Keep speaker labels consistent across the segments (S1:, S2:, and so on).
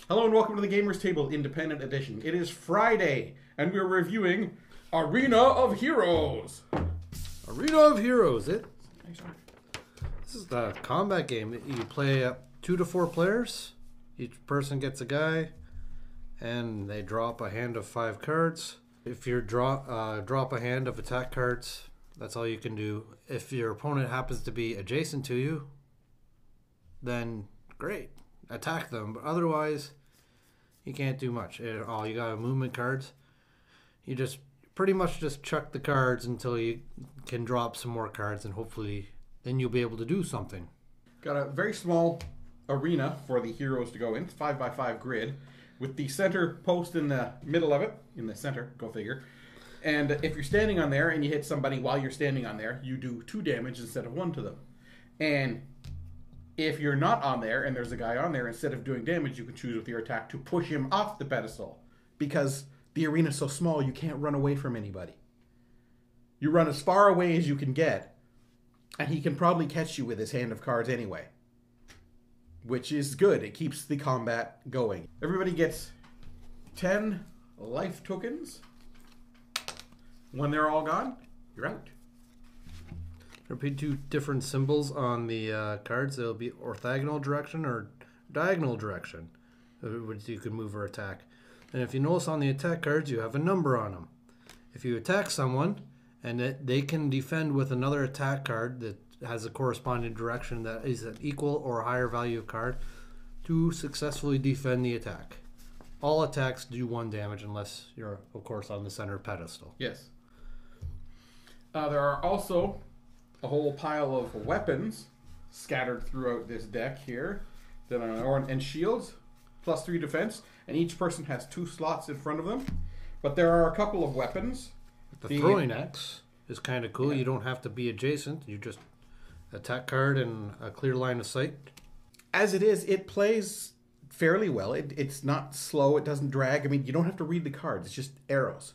S1: Hello and welcome to the Gamers Table Independent Edition. It is Friday, and we're reviewing Arena of Heroes.
S2: Arena of Heroes. This is the combat game that you play 2 to 4 players. Each person gets a guy, and they drop a hand of 5 cards. If you drop a hand of attack cards, that's all you can do. If your opponent happens to be adjacent to you, then great, attack them. But otherwise, you can't do much. You got movement cards. You just pretty much just chuck the cards until you can drop some more cards, and hopefully then you'll be able to do something.
S1: Got a very small arena for the heroes to go in, 5x5 grid, with the center post in the middle of it, in the center, go figure. And if you're standing on there and you hit somebody while you're standing on there, you do 2 damage instead of 1 to them. And if you're not on there and there's a guy on there, instead of doing damage, you can choose with your attack to push him off the pedestal. Because the arena's so small, you can't run away from anybody. You run as far away as you can get, and he can probably catch you with his hand of cards anyway. Which is good. It keeps the combat going. Everybody gets 10 life tokens. When they're all gone, you're out.
S2: There'll be 2 different symbols on the cards. There'll be orthogonal direction or diagonal direction, which you can move or attack. And if you notice on the attack cards, you have a number on them. If you attack someone and they can defend with another attack card that has a corresponding direction that is an equal or higher value card to successfully defend the attack. All attacks do 1 damage unless you're, of course, on the center pedestal.
S1: Yes. There are also a whole pile of weapons scattered throughout this deck here. And shields, plus 3 defense. And each person has 2 slots in front of them. But there are a couple of weapons.
S2: The throwing axe is kind of cool. Yeah. You don't have to be adjacent. You just attack card and a clear line of sight.
S1: As it is, it plays fairly well. It's not slow. It doesn't drag. I mean, you don't have to read the cards. It's just arrows.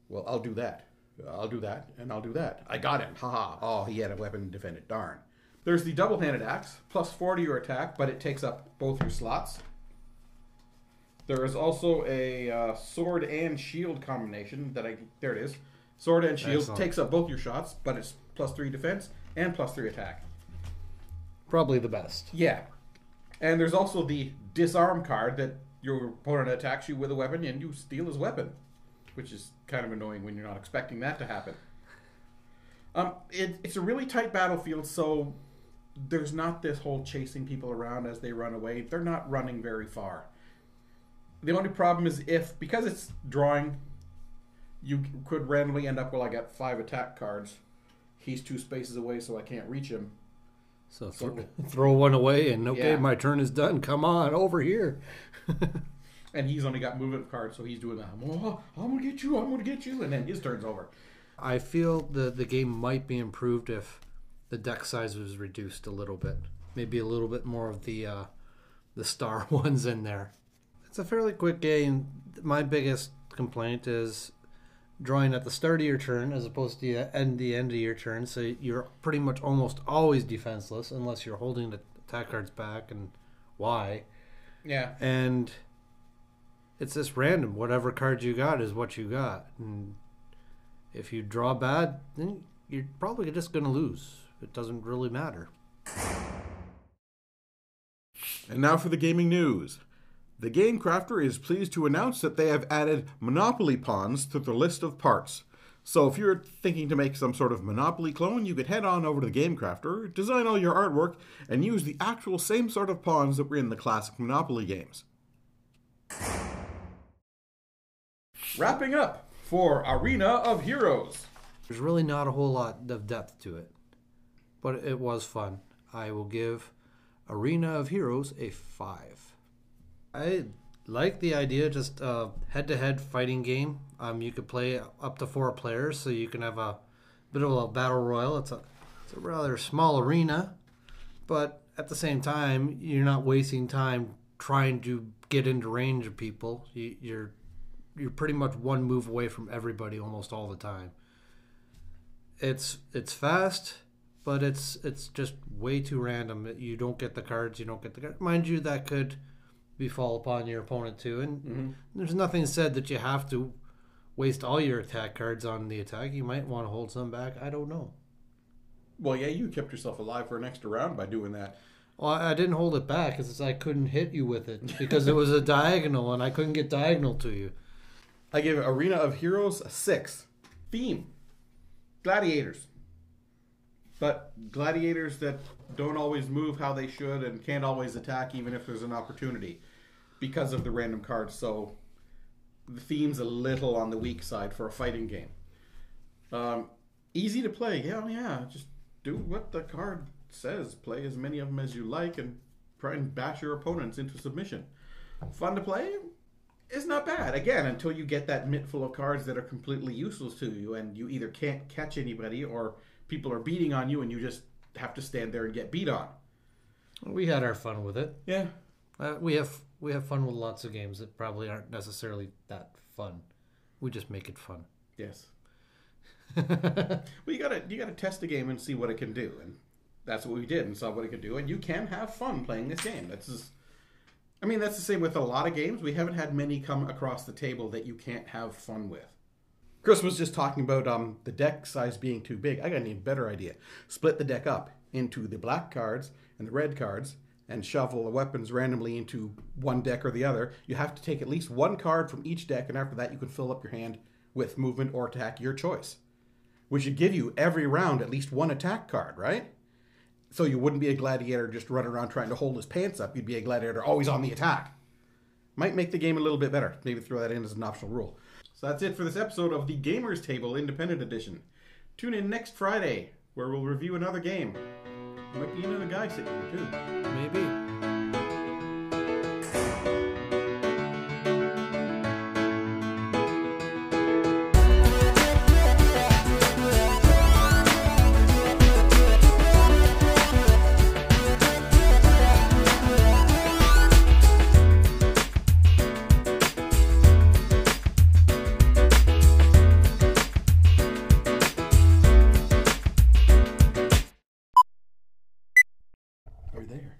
S1: Well, I'll do that. I'll do that, and I'll do that. I got him. Haha. Oh, he had a weapon to defend it. Darn. There's the double-handed axe, plus 4 to your attack, but it takes up both your slots. There is also a sword and shield combination there it is. Sword and shield. Excellent. Takes up both your shots, but it's plus 3 defense and plus 3 attack.
S2: Probably the best.
S1: Yeah. And there's also the disarm card that your opponent attacks you with a weapon and you steal his weapon, which is kind of annoying when you're not expecting that to happen. It's a really tight battlefield, so there's not this whole chasing people around as they run away. They're not running very far. The only problem is because it's drawing, you could randomly end up, well, I got 5 attack cards. He's 2 spaces away, so I can't reach him.
S2: So throw one away and, okay,
S1: yeah.
S2: My turn is done. Come on, over here.
S1: And he's only got movement cards, so he's doing that. Oh, I'm going to get you, I'm going to get you. And then his turn's over.
S2: I feel the game might be improved if the deck size was reduced a little bit. Maybe a little bit more of the star ones in there. It's a fairly quick game. My biggest complaint is drawing at the start of your turn as opposed to the end of your turn. So you're pretty much almost always defenseless unless you're holding the attack cards back, and why.
S1: Yeah.
S2: And it's just random. Whatever card you got is what you got. And if you draw bad, then you're probably just going to lose. It doesn't really matter.
S1: And now for the gaming news. The Game Crafter is pleased to announce that they have added Monopoly pawns to the list of parts. So if you're thinking to make some sort of Monopoly clone, you could head on over to the Game Crafter, design all your artwork, and use the actual same sort of pawns that were in the classic Monopoly games. Wrapping up for Arena of Heroes.
S2: There's really not a whole lot of depth to it, but it was fun. I will give Arena of Heroes a 5. I like the idea, just a head-to-head fighting game. You could play up to 4 players, so you can have a bit of a battle royal. It's a rather small arena, but at the same time, you're not wasting time trying to get into range of people. You're pretty much one move away from everybody almost all the time. It's fast, but it's just way too random. You don't get the cards. Mind you, that could befall upon your opponent too. And
S1: Mm-hmm.
S2: there's nothing said that you have to waste all your attack cards on the attack. You might want to hold some back. I don't know.
S1: Well, yeah, you kept yourself alive for an extra round by doing that.
S2: Well, I didn't hold it back because I couldn't hit you with it because it was a diagonal and I couldn't get diagonal to you.
S1: I gave Arena of Heroes a 6. Theme: gladiators. But gladiators that don't always move how they should and can't always attack even if there's an opportunity because of the random cards. So the theme's a little on the weak side for a fighting game. Easy to play. Yeah. Just do what the card says. Play as many of them as you like and try and bash your opponents into submission. Fun to play? It's not bad. Again, until you get that mitt full of cards that are completely useless to you and you either can't catch anybody or people are beating on you and you just have to stand there and get beat on.
S2: We had our fun with it.
S1: Yeah.
S2: We have fun with lots of games that probably aren't necessarily that fun. We just make it fun.
S1: Yes. Well, you gotta test a game and see what it can do, and that's what we did and saw what it could do. And you can have fun playing this game. That's the same with a lot of games. We haven't had many come across the table that you can't have fun with. Chris was just talking about the deck size being too big. I got an even better idea. Split the deck up into the black cards and the red cards and shuffle the weapons randomly into one deck or the other. You have to take at least one card from each deck, and after that you can fill up your hand with movement or attack, your choice. Which should give you every round at least one attack card, right? So you wouldn't be a gladiator just running around trying to hold his pants up. You'd be a gladiator always on the attack. Might make the game a little bit better. Maybe throw that in as an optional rule. So that's it for this episode of the Gamers Table Independent Edition. Tune in next Friday, where we'll review another game. There might be another guy sitting here, too.
S2: Maybe.
S1: Are you there?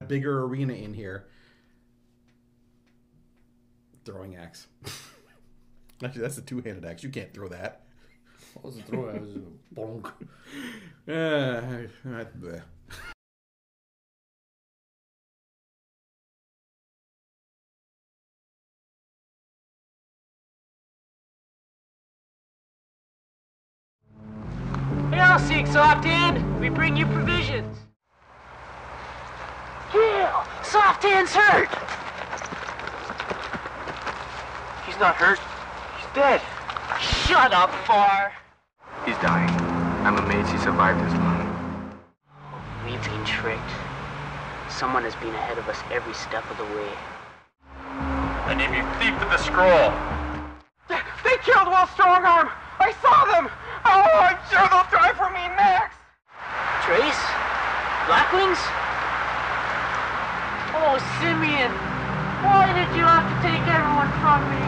S1: A bigger arena in here. Throwing axe. Actually, that's a two-handed axe. You can't throw that.
S2: What was the throw? I was bonk.
S1: Bleh.
S3: Hail, Seek Soft Hand! We bring you provisions. Hail! Soft Hand's hurt! He's not hurt. He's dead. Shut up, Far!
S4: He's dying. I'm amazed he survived this long.
S3: We've been tricked. Someone has been ahead of us every step of the way.
S5: I name you Thief of the Scroll.
S6: They killed Will Strongarm! I saw them! Oh, I'm sure they'll try for me next!
S3: Trace? Blackwings? Oh, Simeon! Why did you have to take everyone from me?